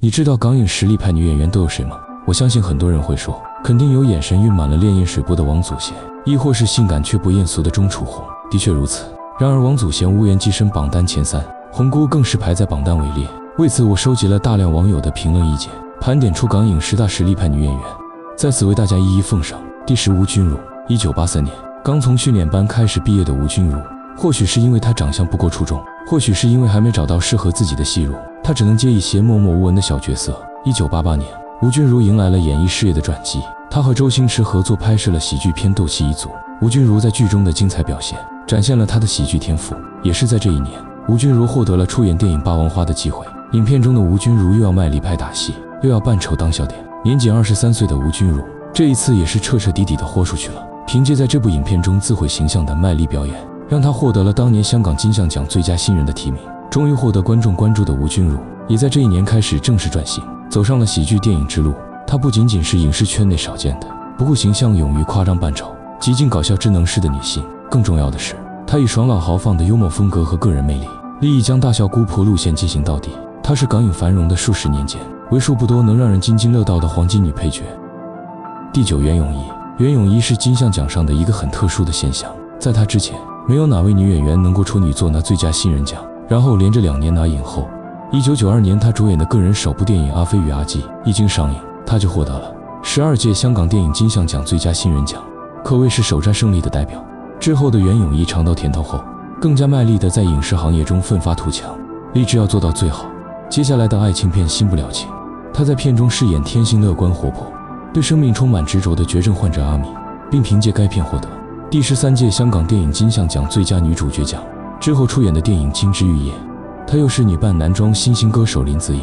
你知道港影实力派女演员都有谁吗？我相信很多人会说，肯定有眼神蕴满了潋滟水波的王祖贤，亦或是性感却不艳俗的钟楚红。的确如此，然而王祖贤无缘跻身榜单前3，红姑更是排在榜单尾列。为此，我收集了大量网友的评论意见，盘点出港影10大实力派女演员，在此为大家一一奉上。第10，吴君如。1983年刚从训练班开始毕业的吴君如，或许是因为她长相不够出众，或许是因为还没找到适合自己的戏路，她只能接一些默默无闻的小角色。1988年，吴君如迎来了演艺事业的转机，她和周星驰合作拍摄了喜剧片《斗气一族》。吴君如在剧中的精彩表现，展现了她的喜剧天赋。也是在这一年，吴君如获得了出演电影《霸王花》的机会。影片中的吴君如又要卖力拍打戏，又要扮丑当笑点。年仅23岁的吴君如，这一次也是彻彻底底的豁出去了。凭借在这部影片中自毁形象的卖力表演，让她获得了当年香港金像奖最佳新人的提名。终于获得观众关注的吴君如，也在这一年开始正式转型，走上了喜剧电影之路。她不仅仅是影视圈内少见的不顾形象、勇于夸张扮丑、极尽搞笑智能式的女性，更重要的是，她以爽朗豪放的幽默风格和个人魅力，立意将大笑姑婆路线进行到底。她是港影繁荣的数十年间为数不多能让人津津乐道的黄金女配角。第9，袁咏仪。袁咏仪是金像奖上的一个很特殊的现象，在她之前，没有哪位女演员能够处女座拿最佳新人奖，然后连着2年拿影后。1992年，她主演的个人首部电影《阿飞与阿基》一经上映，她就获得了12届香港电影金像奖最佳新人奖，可谓是首战胜利的代表。之后的袁咏仪尝到甜头后，更加卖力地在影视行业中奋发图强，立志要做到最好。接下来的爱情片《新不了情》，她在片中饰演天性乐观活泼、对生命充满执着的绝症患者阿米，并凭借该片获得第13届香港电影金像奖最佳女主角奖。之后出演的电影《金枝玉叶》，她又是女扮男装新兴歌手林子颖，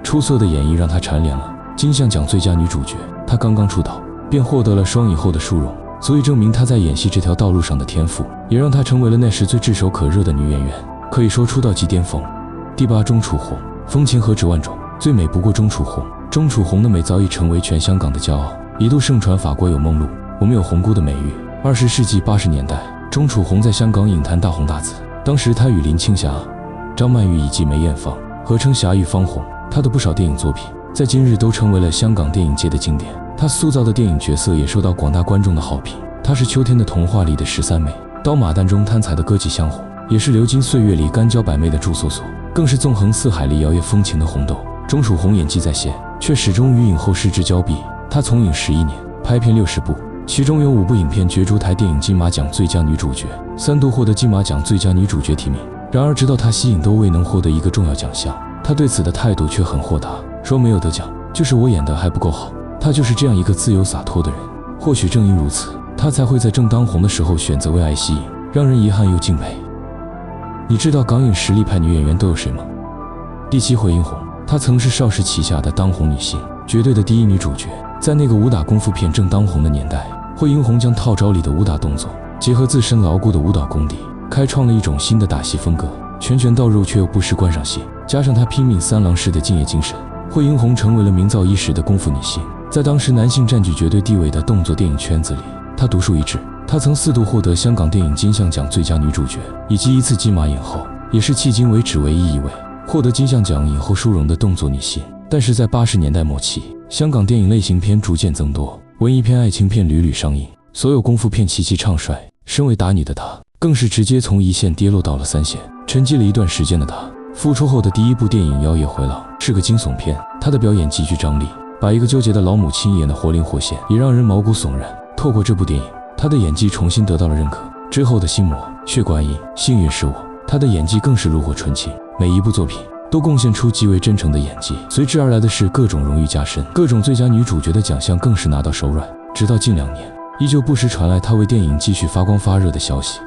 出色的演绎让她蝉联了金像奖最佳女主角。她刚刚出道便获得了双影后的殊荣，足以证明她在演戏这条道路上的天赋，也让她成为了那时最炙手可热的女演员，可以说出道即巅峰。第8，钟楚红。风情何止万种，最美不过钟楚红。钟楚红的美早已成为全香港的骄傲，一度盛传法国有梦露，我们有红姑的美誉。20世纪80年代，钟楚红在香港影坛大红大紫，当时她与林青霞、张曼玉以及梅艳芳合称霞玉芳红。她的不少电影作品在今日都成为了香港电影界的经典，她塑造的电影角色也受到广大观众的好评。她是秋天的童话里的13妹，刀马旦中贪财的歌妓香红，也是流金岁月里干娇百媚的朱锁锁，更是纵横四海里摇曳风情的红豆。钟楚红演技在线，却始终与影后失之交臂。她从影11年，拍片60部，其中有5部影片角逐台电影金马奖最佳女主角，3度获得金马奖最佳女主角提名。然而直到她息影都未能获得一个重要奖项，她对此的态度却很豁达，说没有得奖就是我演得还不够好。她就是这样一个自由洒脱的人。或许正因如此，她才会在正当红的时候选择为爱息影，让人遗憾又敬佩。你知道港影实力派女演员都有谁吗？第7，惠英红。她曾是邵氏旗下的当红女星，绝对的第一女主角。在那个武打功夫片正当红的年代，惠英红将套招里的武打动作结合自身牢固的舞蹈功底，开创了一种新的打戏风格，拳拳到肉却又不失观赏性。加上她拼命三郎式的敬业精神，惠英红成为了名噪一时的功夫女星。在当时男性占据绝对地位的动作电影圈子里，她独树一帜。她曾4度获得香港电影金像奖最佳女主角，以及1次金马影后，也是迄今为止唯一一位获得金像奖影后殊荣的动作女星。但是在80年代末期，香港电影类型片逐渐增多，文艺片、爱情片屡屡上映，所有功夫片齐齐唱衰。身为打女的她，更是直接从1线跌落到了3线。沉寂了一段时间的她，复出后的第1部电影《妖夜回廊》是个惊悚片，她的表演极具张力，把一个纠结的老母亲演得活灵活现，也让人毛骨悚然。透过这部电影，她的演技重新得到了认可。之后的《心魔》、《血观音》、《幸运是我》，她的演技更是炉火纯青，每一部作品都贡献出极为真诚的演技。随之而来的是各种荣誉加身，各种最佳女主角的奖项更是拿到手软。直到近2年，依旧不时传来她为电影继续发光发热的消息。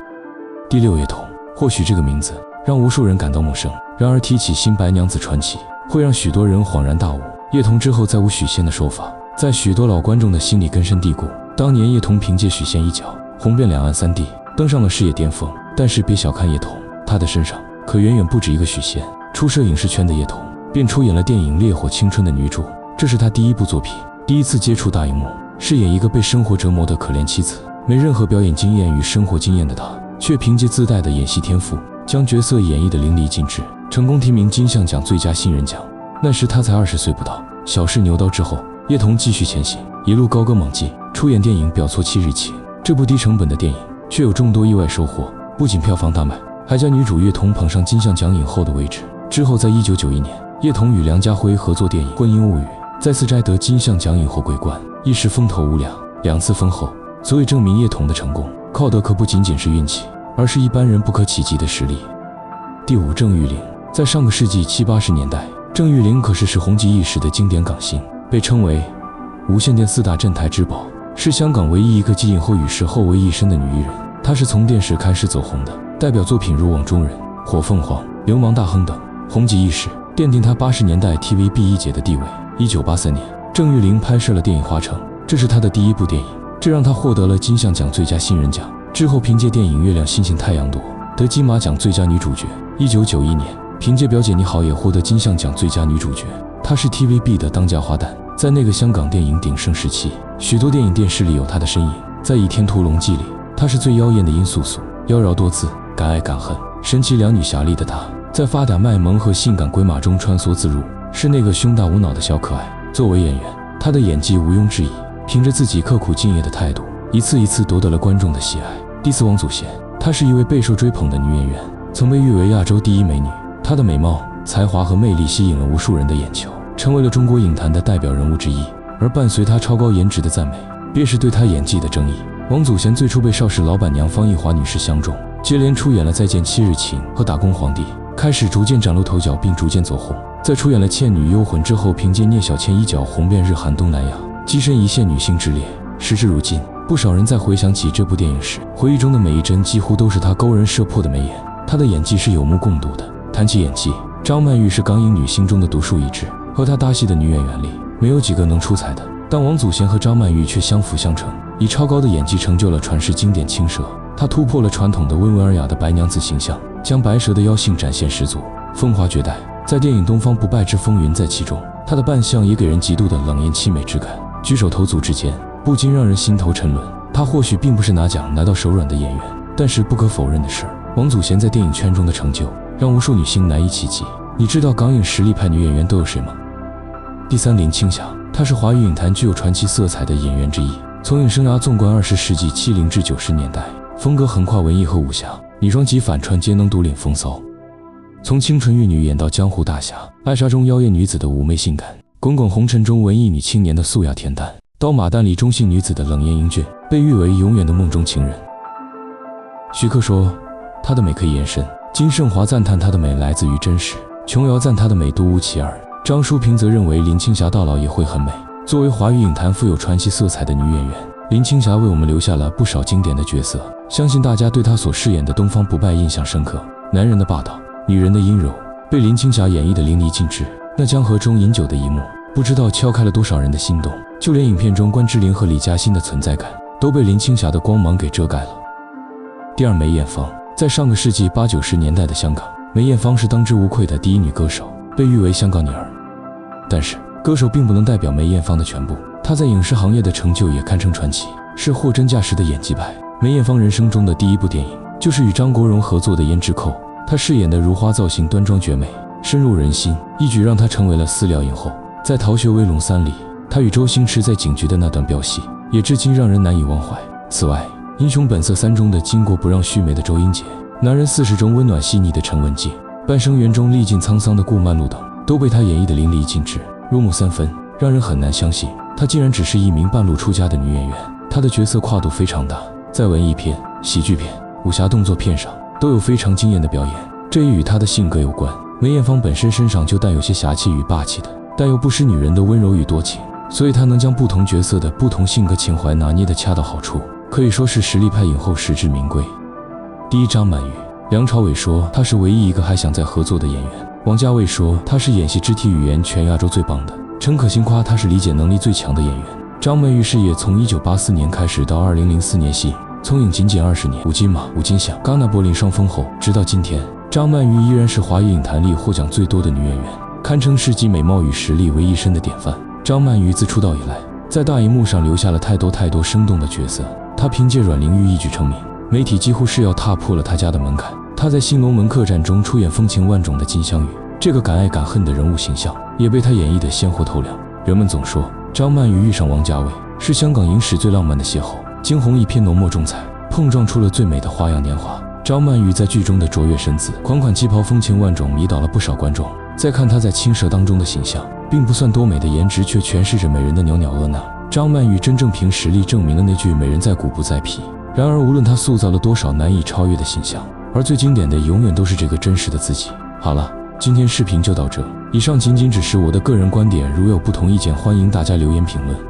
第6，叶童。或许这个名字让无数人感到陌生，然而提起新白娘子传奇，会让许多人恍然大悟。叶童之后再无许仙的说法，在许多老观众的心里根深蒂固。当年叶童凭借许仙一角红遍两岸3地，登上了事业巅峰。但是别小看叶童，她的身上可远远不止一个许仙。初涉影视圈的叶童，便出演了电影《烈火青春》的女主，这是她第1部作品，第1次接触大荧幕，饰演一个被生活折磨的可怜妻子。没任何表演经验与生活经验的她，却凭借自带的演戏天赋，将角色演绎得淋漓尽致，成功提名金像奖最佳新人奖。那时她才20岁不到。小试牛刀之后，叶童继续前行，一路高歌猛进，出演电影《表错七日情》。这部低成本的电影却有众多意外收获，不仅票房大卖，还将女主叶童捧上金像奖影后的位置。之后，在1991年，叶童与梁家辉合作电影《婚姻物语》，再次摘得金像奖影后桂冠，一时风头无两，2次封后。足以证明叶童的成功，靠的可不仅仅是运气，而是一般人不可企及的实力。第5，郑裕玲。在上个世纪70、80年代，郑裕玲可是红极一时的经典港星，被称为无线电4大镇台之宝，是香港唯一一个继影后与视后为一身的女艺人。她是从电视开始走红的，代表作品如《网中人》《火凤凰》《流氓大亨》等，红极一时，奠定她80年代 TVB 一姐的地位。1983年，郑裕玲拍摄了电影《花城》，这是她的第1部电影，这让她获得了金像奖最佳新人奖。之后凭借电影《月亮星星太阳朵》得金马奖最佳女主角。1991年，凭借《表姐你好》也获得金像奖最佳女主角。她是 TVB 的当家花旦，在那个香港电影鼎盛时期，许多电影电视里有她的身影。在《倚天屠龙记》里，她是最妖艳的殷素素，妖娆多姿，敢爱敢恨，神奇两女侠丽的她，在发嗲卖萌和性感鬼马中穿梭自如，是那个胸大无脑的小可爱。作为演员，她的演技毋庸置疑，凭着自己刻苦敬业的态度，一次一次夺得了观众的喜爱。第4，王祖贤。她是一位备受追捧的女演员，曾被誉为亚洲第1美女。她的美貌、才华和魅力吸引了无数人的眼球，成为了中国影坛的代表人物之一。而伴随她超高颜值的赞美，便是对她演技的争议。王祖贤最初被邵氏老板娘方逸华女士相中，接连出演了《再见七日情》和《打工皇帝》，开始逐渐崭露头角，并逐渐走红。在出演了《倩女幽魂》之后，凭借聂小倩一脚红遍日韩东南亚，跻身一线女星之列。时至如今，不少人在回想起这部电影时，回忆中的每一帧几乎都是她勾人摄魄的眉眼。她的演技是有目共睹的。谈起演技，张曼玉是港影女星中的独树一帜，和她搭戏的女演员里，没有几个能出彩的。但王祖贤和张曼玉却相辅相成，以超高的演技成就了传世经典青蛇。她突破了传统的温文尔雅的白娘子形象，将白蛇的妖性展现十足，风华绝代。在电影《东方不败之风云》在其中，她的扮相也给人极度的冷艳凄美之感，举手投足之间不禁让人心头沉沦。她或许并不是拿奖拿到手软的演员，但是不可否认的是，王祖贤在电影圈中的成就让无数女星难以企及。你知道港影实力派女演员都有谁吗？第3，林青霞。她是华语影坛具有传奇色彩的演员之一，从影生涯纵观20世纪70至90年代，风格横跨文艺和武侠，女装及反串皆能独领风骚。从清纯玉女演到江湖大侠，艾莎中妖艳女子的妩媚性感，滚滚红尘中文艺女青年的素雅恬淡，刀马旦里中性女子的冷艳英俊，被誉为永远的梦中情人。徐克说她的美可以延伸，金圣华赞叹她的美来自于真实，琼瑶赞她的美独无其二，张淑平则认为林青霞到老也会很美。作为华语影坛富有传奇色彩的女演员，林青霞为我们留下了不少经典的角色，相信大家对她所饰演的东方不败印象深刻。男人的霸道，女人的阴柔，被林青霞演绎的淋漓尽致。那江河中饮酒的一幕，不知道敲开了多少人的心动，就连影片中关之琳和李嘉欣的存在感都被林青霞的光芒给遮盖了。第2，梅艳芳。在上个世纪80、90年代的香港，梅艳芳是当之无愧的第1女歌手，被誉为香港女儿。但是歌手并不能代表梅艳芳的全部，她在影视行业的成就也堪称传奇，是货真价实的演技派。梅艳芳人生中的第1部电影就是与张国荣合作的《胭脂扣》，她饰演的如花造型端庄绝美，深入人心，一举让她成为了私聊影后。在《逃学威龙3》里，她与周星驰在警局的那段飙戏也至今让人难以忘怀。此外，《英雄本色3》中的巾帼不让须眉的周英杰，男人40中温暖细腻的陈文姬，半生缘中历尽沧桑的顾曼璐等，都被她演绎的淋漓尽致，入木3分，让人很难相信她竟然只是一名半路出家的女演员。她的角色跨度非常大，在文艺片、喜剧片、武侠动作片上都有非常惊艳的表演，这也与她的性格有关。梅艳芳本身身上就带有些侠气与霸气的，但又不失女人的温柔与多情，所以她能将不同角色的不同性格情怀拿捏得恰到好处，可以说是实力派影后实至名归。第1，张曼玉。梁朝伟说她是唯一一个还想再合作的演员，王家卫说她是演戏肢体语言全亚洲最棒的，陈可辛夸她是理解能力最强的演员。张曼玉事业从1984年开始到2004年息影，从影仅仅20年，5金马、5金像、戛纳柏林双丰后，直到今天，张曼玉依然是华语影坛里获奖最多的女演员，堪称是集美貌与实力为一身的典范。张曼玉自出道以来，在大荧幕上留下了太多生动的角色，她凭借阮玲玉一举成名，媒体几乎是要踏破了她家的门槛。她在《新龙门客栈》中出演风情万种的金镶玉，这个敢爱敢恨的人物形象，也被她演绎得鲜活透亮。人们总说张曼玉遇上王家卫是香港影史最浪漫的邂逅，惊鸿一瞥浓墨重彩，碰撞出了最美的花样年华。张曼玉在剧中的卓越身姿、款款旗袍风情万种，迷倒了不少观众。再看她在青蛇当中的形象，并不算多美的颜值，却诠释着美人的袅袅婀娜。张曼玉真正凭实力证明了那句美人在骨不在皮。然而无论她塑造了多少难以超越的形象，而最经典的永远都是这个真实的自己。好了，今天视频就到这，以上仅仅只是我的个人观点，如有不同意见，欢迎大家留言评论。